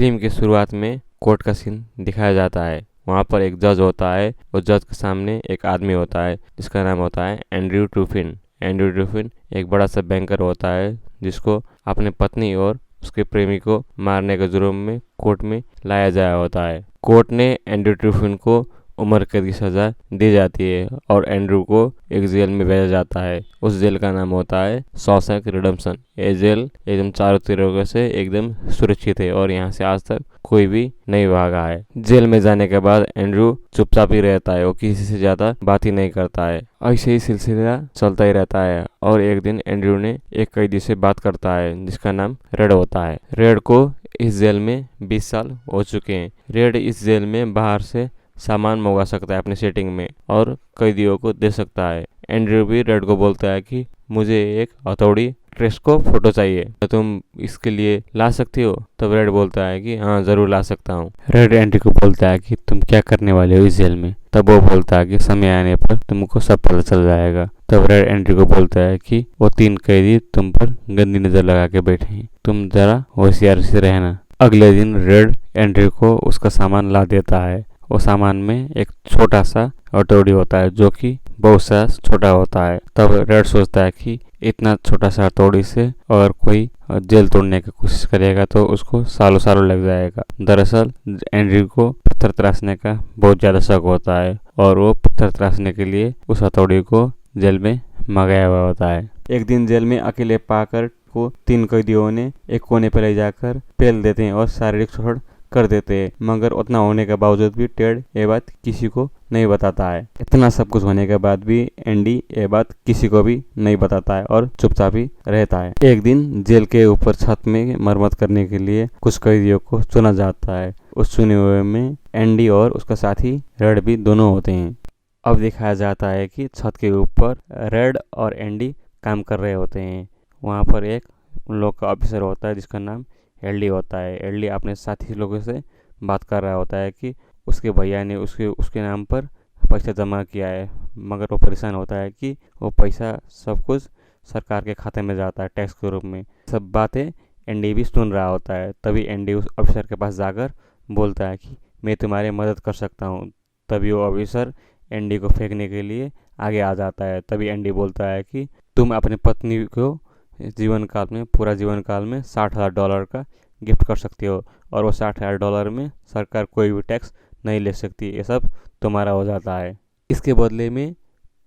Film की शुरुआत में कोर्ट का सीन दिखाया जाता है। वहाँ पर एक जज होता है और जज के सामने एक आदमी होता है जिसका नाम होता है एंड्रयू टूफिन। एंड्रयू टूफिन एक बड़ा सा बैंकर होता है जिसको अपनी पत्नी और उसके प्रेमी को मारने के जुर्म में कोर्ट में लाया गया होता है। कोर्ट ने एंड्रयू टूफिन को उम्र कैद की सज़ा दी जाती है और एंड्रू को एक जेल में भेजा जाता है। उस जेल का नाम होता है शॉशैंक रिडेम्पशन। ये जेल एकदम चारों तरीकों से एकदम सुरक्षित है और यहाँ से आज तक कोई भी नहीं भागा है। जेल में जाने के बाद एंड्रू चुपचाप ही रहता है, वो किसी से ज़्यादा बात ही नहीं करता है। ऐसे ही सिलसिला चलता ही रहता है और एक दिन एंड्रू ने एक कैदी से बात करता है जिसका नाम रेड होता है। रेड को इस जेल में 20 साल हो चुके हैं। रेड इस जेल में बाहर से सामान मंगवा सकता है अपनी सेटिंग में और कैदियों को दे सकता है। एंड्रयू भी रेड को बोलता है कि मुझे एक हथौड़ी ट्रेस को फोटो चाहिए, तो तुम इसके लिए ला सकती हो? तब रेड बोलता है कि हाँ ज़रूर ला सकता हूँ। रेड एंड्रयू को बोलता है कि तुम क्या करने वाले हो इस जेल में? तब वो बोलता है कि समय आने पर तुमको सब पता चल जाएगा। तब रेड एंड्रयू को बोलता है कि वो 3 कैदी तुम पर गंदी नज़र लगा के बैठे हैं, तुम ज़रा होशियार से रहना। अगले दिन रेड एंड्रयू को उसका सामान ला देता है। वो सामान में एक छोटा सा हथौड़ी होता है जो कि बहुत सा छोटा होता है। तब रेड सोचता है कि इतना छोटा सा हथौड़ी से अगर कोई जेल तोड़ने की कोशिश करेगा तो उसको सालों सालों लग जाएगा। दरअसल एंड्रयू को पत्थर तराशने का बहुत ज़्यादा शौक होता है और वो पत्थर तराशने के लिए उस हथौड़ी को जेल में मंगाया हुआ होता है। एक दिन जेल में अकेले पाकर को 3 कैदियों ने एक कोने पर ले जाकर पेल देते हैं और शारीरिक शोषण कर देते हैं, मगर उतना होने के बावजूद भी टेड ये बात किसी को नहीं बताता है। इतना सब कुछ होने के बाद भी एंडी ये बात किसी को भी नहीं बताता है और चुपचाप ही रहता है। एक दिन जेल के ऊपर छत में मरम्मत करने के लिए कुछ कैदियों को चुना जाता है। उस चुने हुए में एंडी और उसका साथी रेड भी दोनों होते हैं। अब दिखाया जाता है कि छत के ऊपर रेड और एंडी काम कर रहे होते हैं। वहाँ पर एक उन लोग का ऑफिसर होता है जिसका नाम एल्डी होता है। एल्डी अपने साथी लोगों से बात कर रहा होता है कि उसके भैया ने उसके नाम पर पैसा जमा किया है, मगर वो परेशान होता है कि वो पैसा सब कुछ सरकार के खाते में जाता है टैक्स के रूप में। सब बातें एंडी भी सुन रहा होता है। तभी एंडी उस ऑफिसर के पास जाकर बोलता है कि मैं तुम्हारी मदद कर सकता हूँ। तभी वो ऑफिसर एंडी को फेंकने के लिए आगे आ जाता है। तभी एंडी बोलता है कि तुम अपनी पत्नी को पूरा जीवन काल में $60,000 का गिफ्ट कर सकती हो और वो $60,000 में सरकार कोई भी टैक्स नहीं ले सकती। ये सब तुम्हारा हो जाता है। इसके बदले में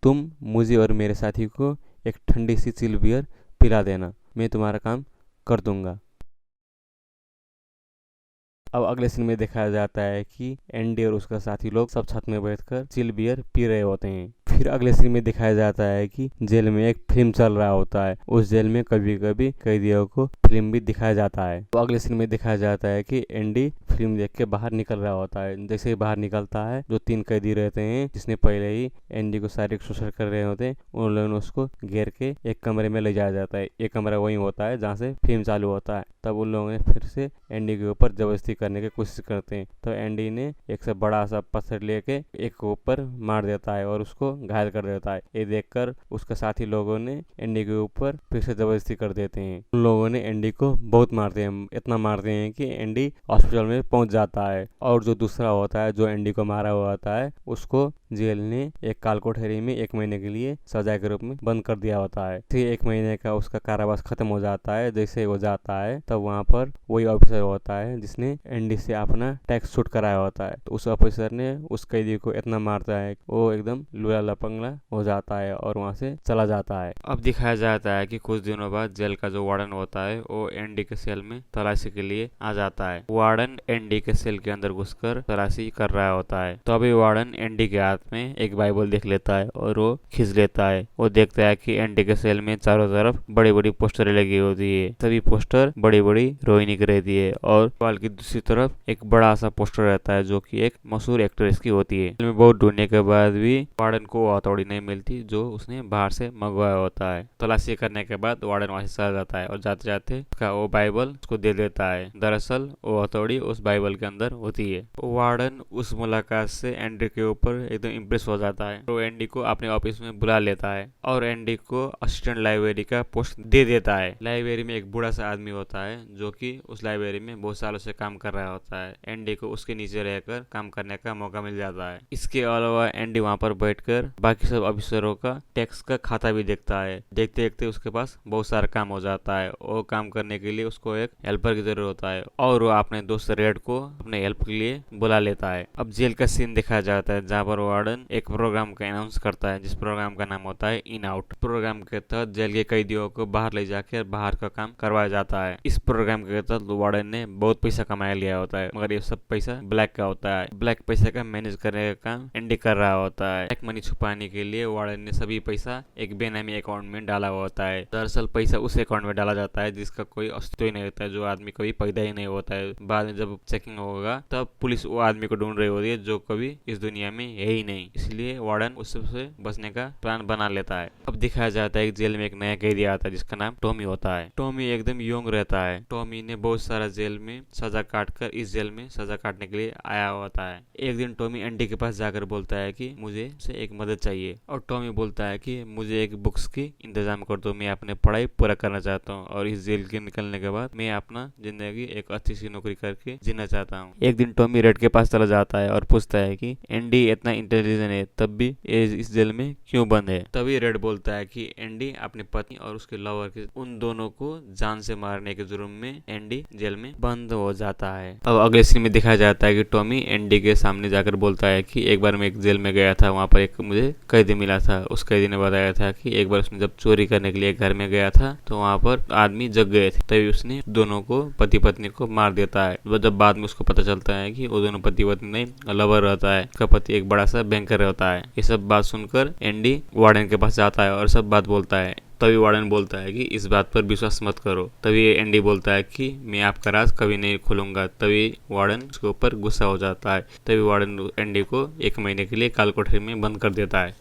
तुम मुझे और मेरे साथी को एक ठंडी सी चिल बियर पिला देना, मैं तुम्हारा काम कर दूंगा। अब अगले सीन में दिखाया जाता है कि एंडी और उसका साथी लोग सब छत में बैठकर चिल बियर पी रहे होते हैं। फिर अगले सीन में दिखाया जाता है कि जेल में एक फिल्म चल रहा होता है। उस जेल में कभी कभी कैदियों को फिल्म भी दिखाया जाता है। तो अगले सीन में दिखाया जाता है कि एंडी फिल्म देख के बाहर निकल रहा होता है। जैसे ही बाहर निकलता है, जो 3 कैदी रहते हैं जिसने पहले ही एंडी को शारीरिक शोषण कर रहे होते हैं, उन लोगों ने उसको घेर के एक कमरे में ले जाया जाता है। एक कमरा वही होता है जहाँ से फिल्म चालू होता है। तब उन लोगों ने फिर से एंडी के ऊपर जबरदस्ती करने की कोशिश करते हैं। तो एंडी ने एक से बड़ा सा पत्थर लेके एक के ऊपर मार देता है और उसको घायल कर देता है। ये देखकर उसके साथी लोगों ने एंडी के ऊपर फिर से जबरदस्ती कर देते हैं। उन लोगों ने एंडी को बहुत मारते हैं, इतना मारते हैं कि एंडी हॉस्पिटल में पहुंच जाता है। और जो दूसरा होता है जो एंडी को मारा हुआ होता है, उसको जेल ने एक काल कोठरी में 1 महीने के लिए सजा के रूप में बंद कर दिया होता है। फिर 1 महीने का उसका कारावास खत्म हो जाता है। जैसे वो जाता है तब वहाँ पर वही ऑफिसर होता है जिसने एंडी से अपना टैक्स शूट कराया होता है। तो उस ऑफिसर ने उस कैदी को इतना मारता है वो एकदम लूला लपंगला हो जाता है और वहाँ से चला जाता है। अब दिखाया जाता है कि कुछ दिनों बाद जेल का जो वार्डन होता है वो एंडी के सेल में तलाशी के लिए आ जाता है। वार्डन एंडी के सेल के अंदर घुसकर तलाशी कर रहा होता है। तो अभी वार्डन एंडी के हाथ में एक बाइबल देख लेता है और वो खींच लेता है। वो देखता है कि एंडी के सेल में चारों तरफ बड़ी बड़ी पोस्टरें लगी होती है। सभी पोस्टर बड़ी बड़ी रोहिणी की रहती है और वाल की दूसरी तरफ एक बड़ा सा पोस्टर रहता है जो कि एक मशहूर एक्ट्रेस की होती है। में बहुत ढूंढने के बाद भी वार्डन को हथौड़ी नहीं मिलती जो उसने बाहर से मंगवाया होता है। तलाशी करने के बाद वार्डन वहां से चला जाता है और जाते जाते उसका वो बाइबल उसको दे देता है। दरअसल वो हथौड़ी उस बाइबल के अंदर होती है। वार्डन उस मुलाकात से एंडी के ऊपर एकदम इम्प्रेस हो जाता है। तो एंडी को अपने ऑफिस में बुला लेता है और एंडी को असिस्टेंट लाइब्रेरी का पोस्ट दे देता है। लाइब्रेरी में एक बूढ़ा सा आदमी होता है है जो कि उस लाइब्रेरी में बहुत सालों से काम कर रहा होता है। एंडी को उसके नीचे रहकर काम करने का मौका मिल जाता है। इसके अलावा एंडी वहाँ पर बैठकर बाकी सब ऑफिसरों का टैक्स का खाता भी देखता है। देखते देखते उसके पास बहुत सारा काम हो जाता है और काम करने के लिए उसको एक हेल्पर की जरूरत होता है और वो अपने दोस्त रेड को अपने हेल्प के लिए बुला लेता है। अब जेल का सीन दिखाया जाता है जहाँ पर वार्डन एक प्रोग्राम का अनाउंस करता है जिस प्रोग्राम का नाम होता है इन आउट। प्रोग्राम के तहत जेल के कैदियों को बाहर ले जाकर बाहर का काम करवाया जाता है। इस प्रोग्राम के तहत वार्डन ने बहुत पैसा कमाया लिया होता है मगर ये सब पैसा ब्लैक का होता है। ब्लैक पैसा का मैनेज करने का काम एंडी कर रहा होता है। ब्लैक मनी छुपाने के लिए वार्डन ने सभी पैसा एक बेनामी अकाउंट में डाला हुआ होता है। दरअसल पैसा उस अकाउंट में डाला जाता है जिसका कोई अस्तित्व ही नहीं होता है, जो आदमी कभी पैदा ही नहीं होता है। बाद में जब चेकिंग होगा तब पुलिस वो आदमी को ढूंढ रही होती है जो कभी इस दुनिया में है ही नहीं। इसलिए वार्डन उससे बचने का प्लान बना लेता है। अब दिखाया जाता है कि जेल में एक नया कैदी आता है जिसका नाम टॉमी होता है। टॉमी एकदम यंग रहता है। टॉमी ने बहुत सारा जेल में सजा काटकर इस जेल में सजा काटने के लिए आया होता है। एक दिन टॉमी एंडी के पास जाकर बोलता है कि मुझे से एक मदद चाहिए और टॉमी बोलता है कि मुझे एक बुक्स की इंतजाम कर दो, मैं अपने पढ़ाई पूरा करना चाहता हूँ और इस जेल के निकलने के बाद मैं अपना जिंदगी एक अच्छी सी नौकरी करके जीना चाहता हूँ। एक दिन टॉमी रेड के पास चला जाता है और पूछता है कि एंडी इतना इंटेलिजेंट है तब भी इस जेल में क्यों बंद है। तभी रेड बोलता है कि एंडी अपनी पत्नी और उसके लवर के उन दोनों को जान से मारने के जुर्म में एंडी जेल में बंद हो जाता है। अब अगले सीन में दिखाया जाता है कि टॉमी एंडी के सामने जाकर बोलता है कि एक बार मैं एक जेल में गया था, वहाँ पर एक मुझे कैदी मिला था। उस कैदी ने बताया था कि एक बार उसने जब चोरी करने के लिए घर में गया था तो वहाँ पर आदमी जग गए थे, तभी उसने दोनों को पति पत्नी को मार देता है। जब बाद में उसको पता चलता है कि वो दोनों पति पत्नी नहीं लवर रहता है, उसका पति एक बड़ा सा बैंकर रहता है। ये सब बात सुनकर एंडी वार्डन के पास जाता है और सब बात बोलता है। तभी वार्डन बोलता है कि इस बात पर विश्वास मत करो। तभी एंडी बोलता है कि मैं आपका राज कभी नहीं खोलूंगा। तभी वार्डन उसके ऊपर गुस्सा हो जाता है। तभी वार्डन एंडी को 1 महीने के लिए काल कोठरी में बंद कर देता है।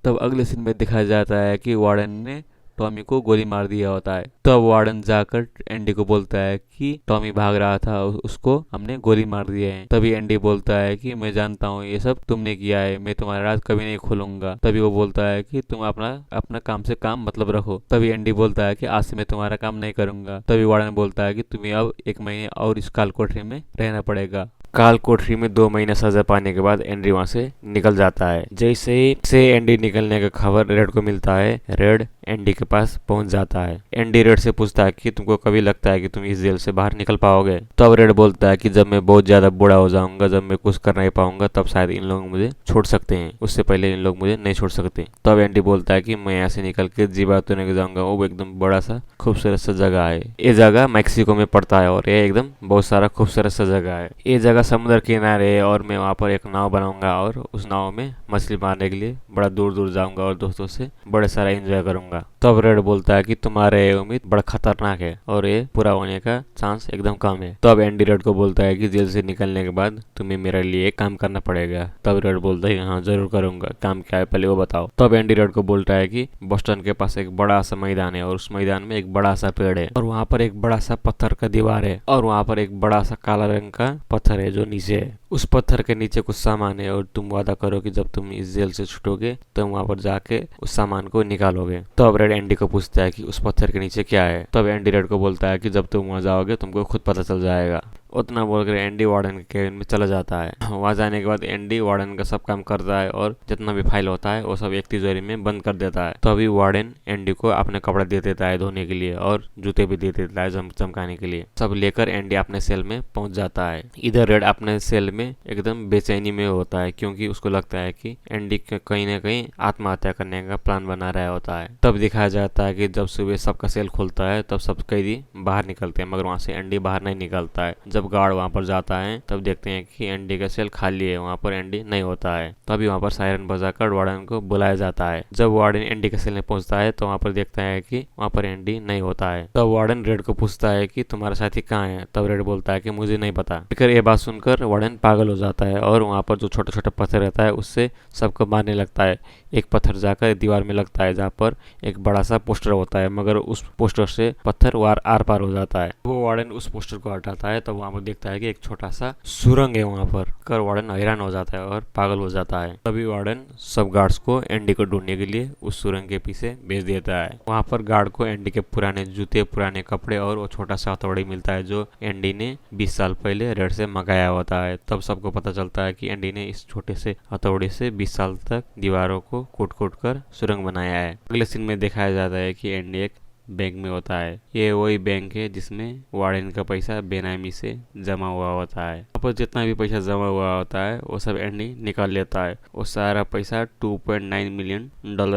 तब अगले सीन में दिखाया जाता है कि वार्डन ने टॉमी को गोली मार दिया होता है। तब वार्डन जाकर एंडी को बोलता है कि टॉमी भाग रहा था, उसको हमने गोली मार दिया है। तभी एंडी बोलता है कि मैं जानता हूँ ये सब तुमने किया है, मैं तुम्हारा राज कभी नहीं खोलूंगा। तभी वो बोलता है कि तुम अपना काम से काम मतलब रखो। तभी एंडी बोलता है कि आज से मैं तुम्हारा काम नहीं करूंगा। तभी वार्डन बोलता है कि तुम्हें अब 1 महीने और इस काल कोठरी में रहना पड़ेगा। काल कोठरी में 2 महीने सजा पाने के बाद एंडी वहां से निकल जाता है। जैसे ही एंडी निकलने का खबर रेड को मिलता है, रेड एंडी के पास पहुंच जाता है। एंडी रेड से पूछता है कि तुमको कभी लगता है कि तुम इस जेल से बाहर निकल पाओगे। तब रेड बोलता है कि जब मैं बहुत ज्यादा बूढ़ा हो जाऊंगा, जब मैं कुछ कर नहीं पाऊंगा, तब शायद इन लोग मुझे छोड़ सकते हैं, उससे पहले इन लोग मुझे नहीं छोड़ सकते। तब एंडी बोलता है कि मैं यहाँ से निकल के जीवातोने जाऊंगा। वो एकदम बड़ा सा खूबसूरत सा जगह है। ये जगह मैक्सिको में पड़ता है और ये एकदम बहुत सारा खूबसूरत सा जगह है। ये जगह समुद्र किनारे है और मैं वहाँ पर एक नाव बनाऊंगा और उस नाव में मछली मारने के लिए बड़ा दूर दूर जाऊंगा और दोस्तों से बड़े सारा एंजॉय करूंगा। तब रेड बोलता है कि तुम्हारे उम्मीद बड़ा खतरनाक है और ये पूरा होने का चांस एकदम कम है। तब एंडी रेड को बोलता है कि जेल से निकलने के बाद तुम्हें मेरे लिए काम करना पड़ेगा। तब रेड बोलता है हाँ जरूर करूंगा, काम क्या है पहले वो बताओ। तब एंडी रेड को बोलता है कि बोस्टन के पास एक बड़ा सा मैदान है और उस मैदान में एक बड़ा सा पेड़ है और वहाँ पर एक बड़ा सा पत्थर का दीवार है और वहाँ पर एक बड़ा सा काला रंग का पत्थर है जो नीचे है। उस पत्थर के नीचे कुछ सामान है और तुम वादा करो कि जब तुम इस जेल से छूटोगे तो वहाँ पर जाके उस सामान को निकालोगे। तब रेड एंडी को पूछता है कि उस पत्थर के नीचे क्या है। तब एंडी रेड को बोलता है कि जब तुम वहाँ जाओगे तुमको खुद पता चल जाएगा। उतना बोलकर एंडी वार्डन के केबिन में चला जाता है। वहाँ जाने के बाद एंडी वार्डन का सब काम करता है और जितना भी फाइल होता है वो सब एक तिजोरी में बंद कर देता है। तो अभी वार्डन एंडी को अपने कपड़े दे देता है धोने के लिए और जूते भी दे देता है चमकाने के लिए। सब लेकर एंडी अपने सेल में पहुंच जाता है। इधर रेड अपने सेल में एकदम बेचैनी में होता है क्योंकि उसको लगता है कि एंडी कहीं ना कहीं आत्महत्या करने का प्लान बना रहा होता है। तब दिखाया जाता है कि जब सुबह सबका सेल खुलता है तब सब कैदी बाहर निकलते हैं मगर वहाँ से एंडी बाहर नहीं निकलता है। जब गार्ड वहाँ पर जाता है तब देखते हैं कि एंडी का सेल खाली है, वहाँ पर एंडी नहीं होता है। तभी वहाँ पर सायरन बजाकर वार्डन को बुलाया जाता है। जब वार्डन एंडी के सेल में पहुंचता है तो वहाँ पर देखता है कि वहाँ पर एंडी नहीं होता है। तब वार्डन रेड को पूछता है कि तुम्हारा साथी कहाँ है। तब रेड बोलता है कि मुझे नहीं पता। फिर ये बात सुनकर वार्डन पागल हो जाता है और वहाँ पर जो छोटा छोटा पत्थर रहता है उससे सबको मारने लगता है। एक पत्थर जाकर दीवार में लगता है जहाँ पर एक बड़ा सा पोस्टर होता है मगर उस पोस्टर से पत्थर आर पार हो जाता है। वो वार्डन उस पोस्टर को हटाता है तो वहाँ वहाँ पर देखता है कि एक छोटा सा सुरंग है वहाँ पर। कर वार्डन हैरान हो जाता है और पागल हो जाता है। तभी वार्डन सब गार्ड्स को एंडी को ढूंढने के लिए उस सुरंग के पीछे भेज देता है। वहाँ पर गार्ड को एंडी के पुराने जूते, पुराने कपड़े और वो छोटा सा हथौड़ी मिलता है जो एंडी ने 20 साल पहले रेड से मंगाया होता है। तब सबको पता चलता है कि एंडी ने इस छोटे से हथौड़ी से 20 साल तक दीवारों को कूट कूट कर सुरंग बनाया है। अगले सीन में दिखाया जाता है कि एंडी एक बैंक में होता है। ये वही बैंक है जिसमें वार्डन का पैसा बेनामी से जमा हुआ होता है। वहाँ पर जितना भी पैसा जमा हुआ होता है वो सब एंडी निकाल लेता है। वो सारा पैसा $2.9 मिलियन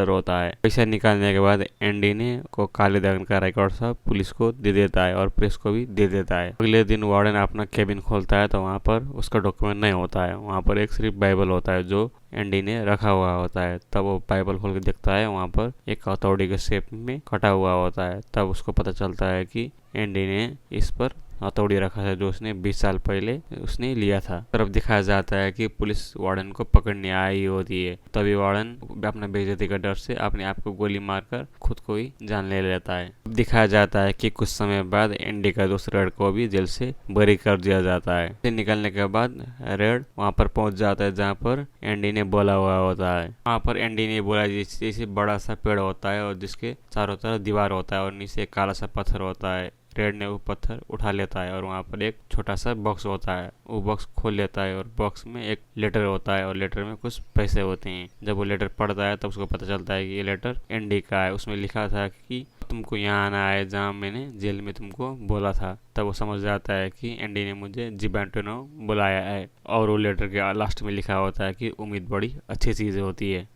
होता है। पैसा निकालने के बाद एंडी ने को काले धन का रिकॉर्ड सब पुलिस को दे देता है और प्रेस को भी दे देता है। अगले दिन वार्डन अपना केबिन खोलता है तो वहाँ पर उसका डॉक्यूमेंट नहीं होता है। वहाँ पर एक सिर्फ बाइबल होता है जो एंडी ने रखा हुआ होता है। तब वो बाइबल खोल के देखता है, वहाँ पर एक हथौड़ी के शेप में कटा हुआ होता है। तब उसको पता चलता है कि एंडी ने इस पर हथौड़ी रखा था जो उसने 20 साल पहले उसने लिया था। तरफ दिखाया जाता है कि पुलिस वार्डन को पकड़ने आई होती है। तभी वार्डन अपना बेइज्जती का डर से अपने आप को गोली मारकर खुद को ही जान ले लेता है। दिखाया जाता है कि कुछ समय बाद एंडी का दोस्त रेड को भी जेल से बरी कर दिया जाता है। निकलने के बाद रेड वहाँ पर पहुंच जाता है जहाँ पर एंडी ने बोला हुआ होता है। वहाँ पर एंडी ने बोला जैसे बड़ा सा पेड़ होता है और जिसके चारों तरफ दीवार होता है और नीचे एक काला सा पत्थर होता है। रेड ने वो पत्थर उठा लेता है और वहाँ पर एक छोटा सा बॉक्स होता है। वो बॉक्स खोल लेता है और बॉक्स में एक लेटर होता है और लेटर में कुछ पैसे होते हैं। जब वो लेटर पढ़ता है तब उसको पता चलता है कि ये लेटर एंडी का है। उसमें लिखा था कि तुमको यहाँ आना है जहाँ मैंने जेल में तुमको बोला था। तब वो समझ जाता है कि एंडी ने मुझे जिबैंटोनो बुलाया है। और वो लेटर के लास्ट में लिखा होता है कि उम्मीद बड़ी अच्छी चीज़ होती है।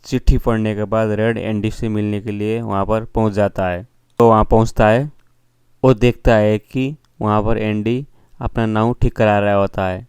चिट्ठी पढ़ने के बाद रेड एंडी से मिलने के लिए वहाँ पर पहुँच जाता है। तो वहाँ पहुँचता है, वो देखता है कि वहाँ पर एंडी अपना नाव ठीक करा रहा होता है।